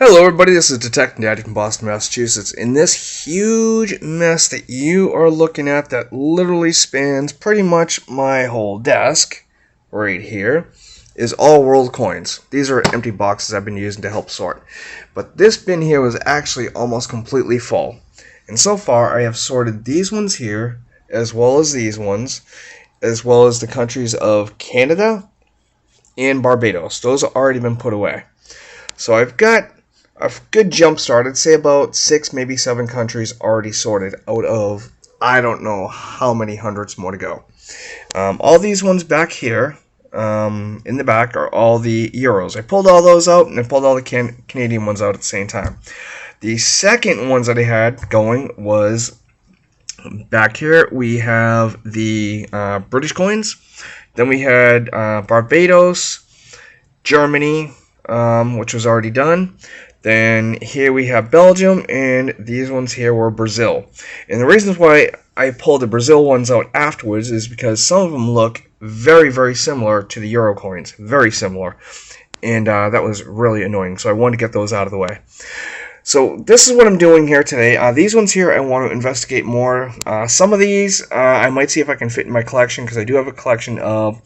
Hello everybody, this is Detective Daddy from Boston, Massachusetts. In this huge mess that you are looking at that literally spans pretty much my whole desk, right here, is all world coins. These are empty boxes I've been using to help sort. But this bin here was actually almost completely full. And so far I have sorted these ones here, as well as these ones, as well as the countries of Canada and Barbados. Those have already been put away. So I've got a good jump start. I'd say about 6, maybe 7 countries already sorted out of I don't know how many hundreds more to go. All these ones back here in the back are all the euros. I pulled all those out and I pulled all the Canadian ones out at the same time. The second ones that I had going was back here. We have the British coins. Then we had Barbados, Germany, which was already done. Then here we have Belgium, and these ones here were Brazil. And the reasons why I pulled the Brazil ones out afterwards is because some of them look very, very similar to the Euro coins. Very similar. And that was really annoying, so I wanted to get those out of the way. So this is what I'm doing here today. These ones here I want to investigate more. Some of these I might see if I can fit in my collection, because I do have a collection of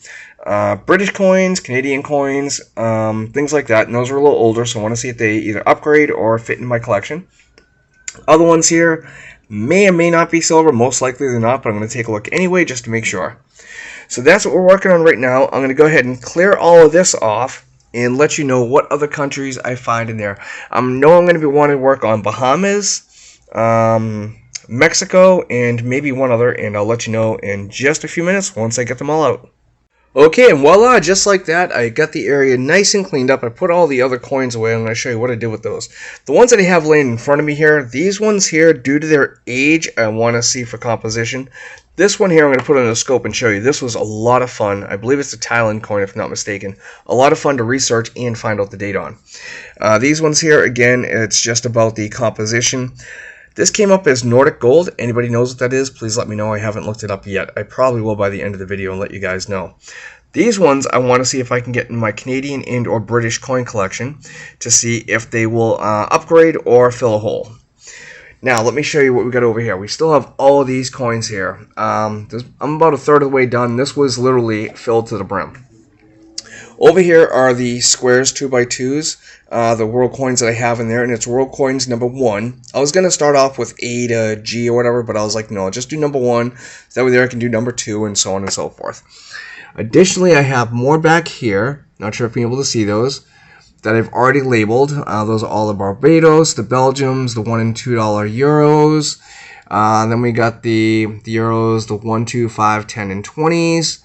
British coins, Canadian coins, things like that. And those are a little older, so I want to see if they either upgrade or fit in my collection. Other ones here may or may not be silver. Most likely they're not, but I'm going to take a look anyway just to make sure. So that's what we're working on right now. I'm going to go ahead and clear all of this off and let you know what other countries I find in there. I know I'm going to be wanting to work on Bahamas, Mexico, and maybe one other, and I'll let you know in just a few minutes once I get them all out. Okay, and voila, just like that, I got the area nice and cleaned up. I put all the other coins away. I'm going to show you what I did with those. The ones that I have laying in front of me here, these ones here, due to their age, I want to see for composition. This one here I'm going to put on a scope and show you. This was a lot of fun. I believe it's a Thailand coin, if not mistaken. A lot of fun to research and find out the date on. These ones here, again, it's just about the composition. This came up as Nordic Gold. Anybody knows what that is? Please let me know. I haven't looked it up yet. I probably will by the end of the video and let you guys know. These ones I want to see if I can get in my Canadian and or British coin collection to see if they will upgrade or fill a hole. Now let me show you what we got over here. We still have all of these coins here. I'm about a third of the way done. This was literally filled to the brim. Over here are the squares 2x2s, the world coins that I have in there, and it's world coins number 1. I was going to start off with A to G or whatever, but I was like, no, just do number 1. So that way there I can do number 2 and so on and so forth. Additionally, I have more back here. Not sure if you're able to see those that I've already labeled. Those are all the Barbados, the Belgiums, the $1 and $2 euros. Then we got the euros, the 1, 2, 5, 10, and 20s.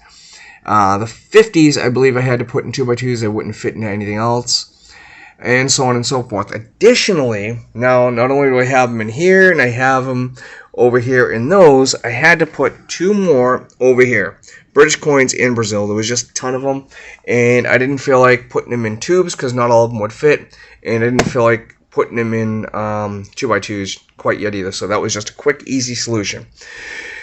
The 50s, I believe I had to put in 2x2s. They wouldn't fit into anything else. And so on and so forth. Additionally, now not only do I have them in here, and I have them over here in those, I had to put 2 more over here. British coins in Brazil. There was just a ton of them. And I didn't feel like putting them in tubes because not all of them would fit. And I didn't feel like putting them in 2x2s quite yet either. So that was just a quick, easy solution.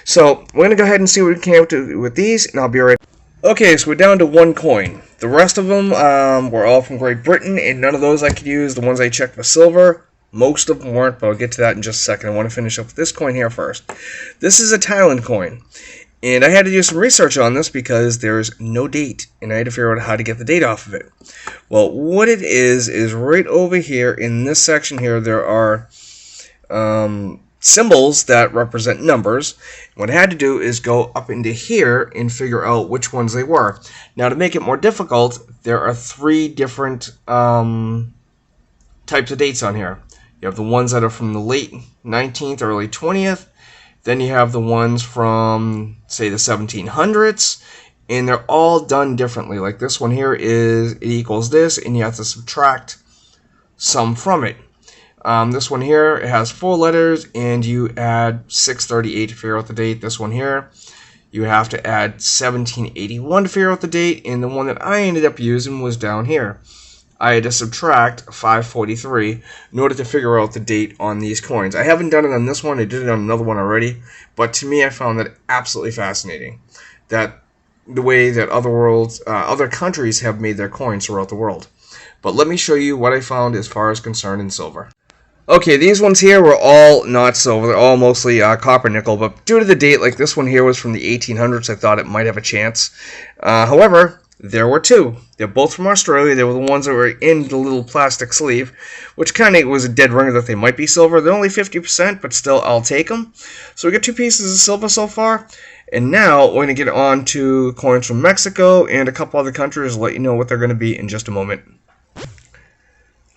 So we're going to go ahead and see what we can do with these, and I'll be right back. Okay, so we're down to 1 coin. The rest of them were all from Great Britain, and none of those I could use. The ones I checked for silver, most of them weren't, but I'll get to that in just a second. I want to finish up with this coin here first. This is a Thailand coin, and I had to do some research on this because there's no date, and I had to figure out how to get the date off of it. Well, what it is right over here in this section here, there are symbols that represent numbers. What I had to do is go up into here and figure out which ones they were. Now, to make it more difficult, there are 3 different types of dates on here. You have the ones that are from the late 19th, early 20th. Then you have the ones from, say, the 1700s. And they're all done differently. Like this one here is, it equals this, and you have to subtract some from it. This one here, it has 4 letters, and you add 638 to figure out the date. This one here, you have to add 1781 to figure out the date, and the one that I ended up using was down here. I had to subtract 543 in order to figure out the date on these coins. I haven't done it on this one. I did it on another one already, but to me, I found that absolutely fascinating. That the way that other countries have made their coins throughout the world. But let me show you what I found as far as concerned in silver. Okay, these ones here were all not silver. They're all mostly copper nickel, but due to the date, like this one here was from the 1800s, I thought it might have a chance. However, there were two. They're both from Australia. They were the ones that were in the little plastic sleeve, which kind of was a dead ringer that they might be silver. They're only 50%, but still, I'll take them. So we got two pieces of silver so far. And now we're going to get on to coins from Mexico and a couple other countries. I'll let you know what they're going to be in just a moment.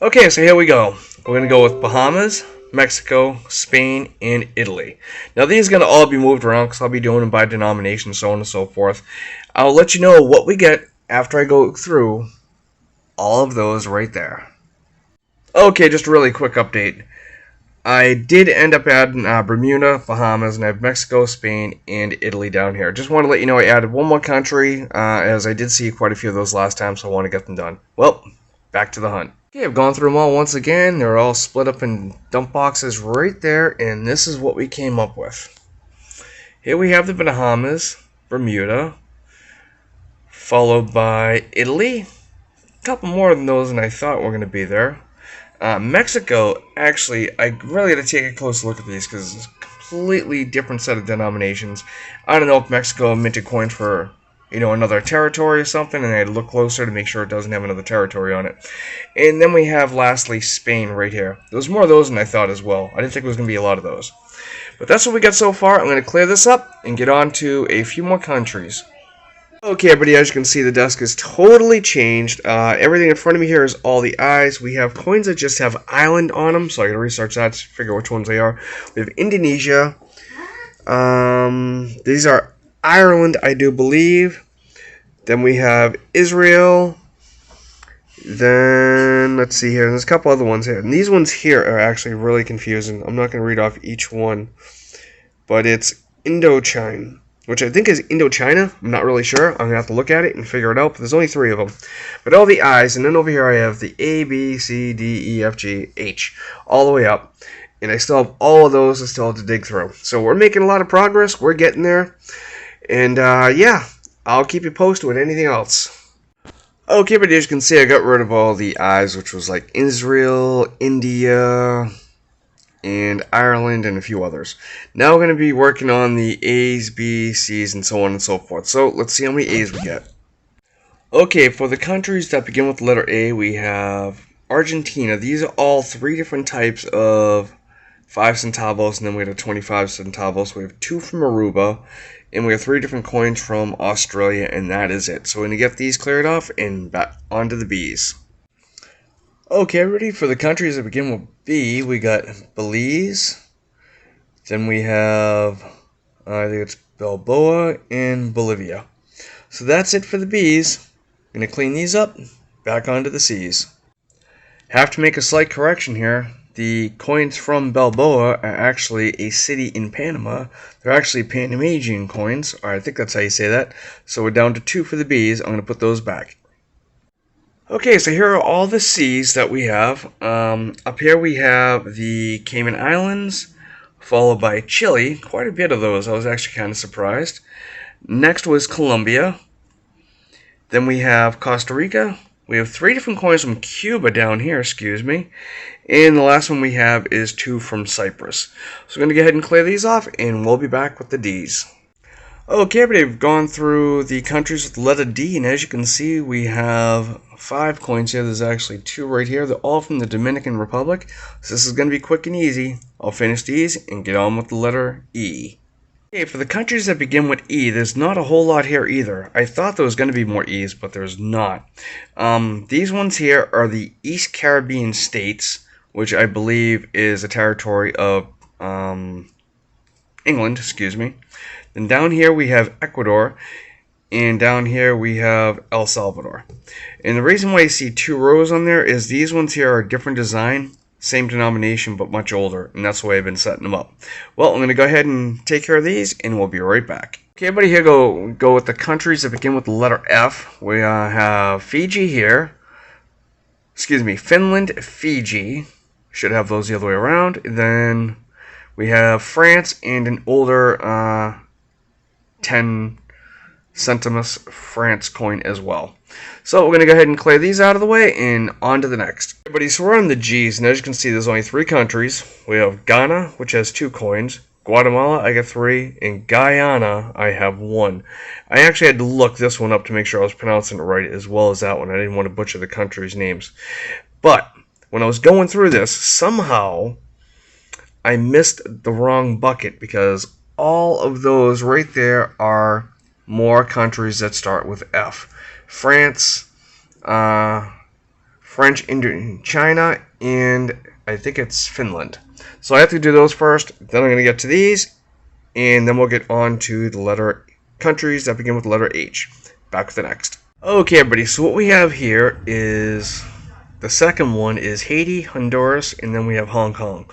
Okay, so here we go. We're going to go with Bahamas, Mexico, Spain, and Italy. Now, these are going to all be moved around because I'll be doing them by denomination, so on and so forth. I'll let you know what we get after I go through all of those right there. Okay, just a really quick update. I did end up adding Bermuda, Bahamas, and I have Mexico, Spain, and Italy down here. Just want to let you know I added one more country, as I did see quite a few of those last time, so I want to get them done. Well, back to the hunt. Okay, I've gone through them all once again. They're all split up in dump boxes right there, and this is what we came up with. Here we have the Bahamas, Bermuda, followed by Italy. A couple more than those than I thought were going to be there. Mexico, actually, I really had to take a close look at these because it's a completely different set of denominations. I don't know if Mexico minted coins for, another territory or something, and I had to look closer to make sure it doesn't have another territory on it. And then we have, lastly, Spain right here. There's more of those than I thought as well. I didn't think there was going to be a lot of those. But that's what we got so far. I'm going to clear this up and get on to a few more countries. Okay, everybody, as you can see, the desk is totally changed. Everything in front of me here is all the eyes. We have coins that just have island on them, so I got to research that to figure which ones they are. We have Indonesia. These are Ireland, I do believe. Then we have Israel. Then, let's see here. There's a couple other ones here. And these ones here are actually really confusing. I'm not going to read off each one. But it's Indochina, which I think is Indochina. I'm not really sure. I'm going to have to look at it and figure it out. But there's only 3 of them. But all the I's. And then over here I have the A, B, C, D, E, F, G, H. All the way up. And I still have all of those I still have to dig through. So we're making a lot of progress. We're getting there. And, yeah, I'll keep you posted with anything else. Okay, but as you can see, I got rid of all the I's, which was like Israel, India, and Ireland, and a few others. Now we're going to be working on the A's, B's, C's, and so on and so forth. So let's see how many A's we get. Okay, for the countries that begin with the letter A, we have Argentina. These are all 3 different types of 5 centavos, and then we have 25 centavos. We have 2 from Aruba, and we have 3 different coins from Australia, and that is it. So we're going to get these cleared off and back onto the B's. Okay, ready for the countries that begin with B. We got Belize. Then we have, I think it's Balboa and Bolivia. So that's it for the B's. I'm going to clean these up, back onto the C's. Have to make a slight correction here. The coins from Balboa are actually a city in Panama. They're actually Panamanian coins, or I think that's how you say that. So we're down to 2 for the B's. I'm going to put those back. Okay, so here are all the C's that we have. Up here we have the Cayman Islands, followed by Chile. Quite a bit of those. I was actually kind of surprised. Next was Colombia. Then we have Costa Rica. We have 3 different coins from Cuba down here, excuse me. And the last one we have is 2 from Cyprus. So we're going to go ahead and clear these off, and we'll be back with the D's. Okay, everybody, we've gone through the countries with the letter D, and as you can see, we have 5 coins here. There's actually 2 right here. They're all from the Dominican Republic. So this is going to be quick and easy. I'll finish these and get on with the letter E. Okay, for the countries that begin with E, there's not a whole lot here either. I thought there was going to be more E's, but there's not. These ones here are the East Caribbean states, which I believe is a territory of England, excuse me. Then down here we have Ecuador, and down here we have El Salvador. And the reason why you see 2 rows on there is these ones here are a different design. Same denomination, but much older, and that's the way I've been setting them up. Well, I'm going to go ahead and take care of these, and we'll be right back. Okay, everybody, here go with the countries that begin with the letter F. We have Fiji here. Excuse me, Finland, Fiji. Should have those the other way around. And then we have France and an older 10 Centimus France coin as well. So we're going to go ahead and clear these out of the way and on to the next. Everybody, so we're on the G's, and as you can see, there's only 3 countries. We have Ghana, which has 2 coins. Guatemala, I got 3, and Guyana, I have 1. I actually had to look this one up to make sure I was pronouncing it right as well as that one. I didn't want to butcher the countries' names. But when I was going through this, somehow I missed the wrong bucket because all of those right there are more countries that start with F. France, French, China, and I think it's Finland. So I have to do those first, then I'm going to get to these, and then we'll get on to the letter countries that begin with the letter H. Back with the next. Okay, everybody, so what we have here is, the second one is Haiti, Honduras, and then we have Hong Kong.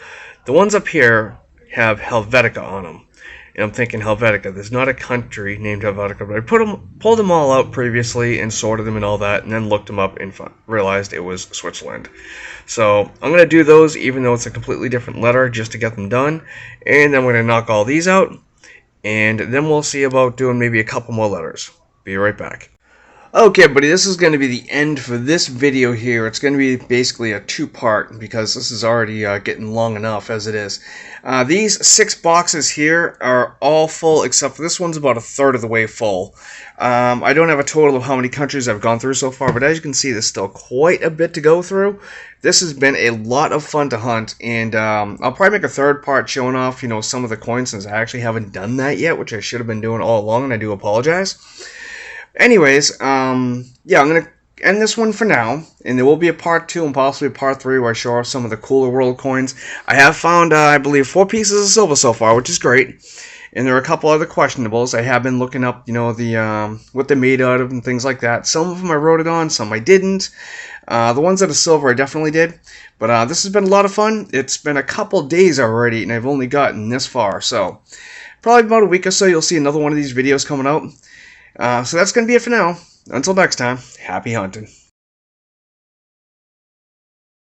The ones up here have Helvetica on them. And I'm thinking Helvetica. There's not a country named Helvetica, but I pulled them all out previously and sorted them and all that, and then looked them up and realized it was Switzerland. So I'm going to do those even though it's a completely different letter just to get them done. And then we're going to knock all these out, and then we'll see about doing maybe a couple more letters. Be right back. Okay, everybody, this is going to be the end for this video here. It's going to be basically a 2-part because this is already getting long enough as it is. These 6 boxes here are all full except for this one's about 1/3 of the way full. I don't have a total of how many countries I've gone through so far, but as you can see, there's still quite a bit to go through. This has been a lot of fun to hunt, and I'll probably make a 3rd part showing off, some of the coins since I actually haven't done that yet, which I should have been doing all along, and I do apologize. Anyways, yeah, I'm going to end this one for now, and there will be a part 2 and possibly a part 3 where I show off some of the cooler world coins. I have found, I believe, 4 pieces of silver so far, which is great, and there are a couple other questionables. I have been looking up, the what they're made out of and things like that. Some of them I wrote it on, some I didn't. The ones that are silver I definitely did, but this has been a lot of fun. It's been a couple days already, and I've only gotten this far, so probably about a week or so you'll see another one of these videos coming out. So that's going to be it for now. Until next time, happy hunting.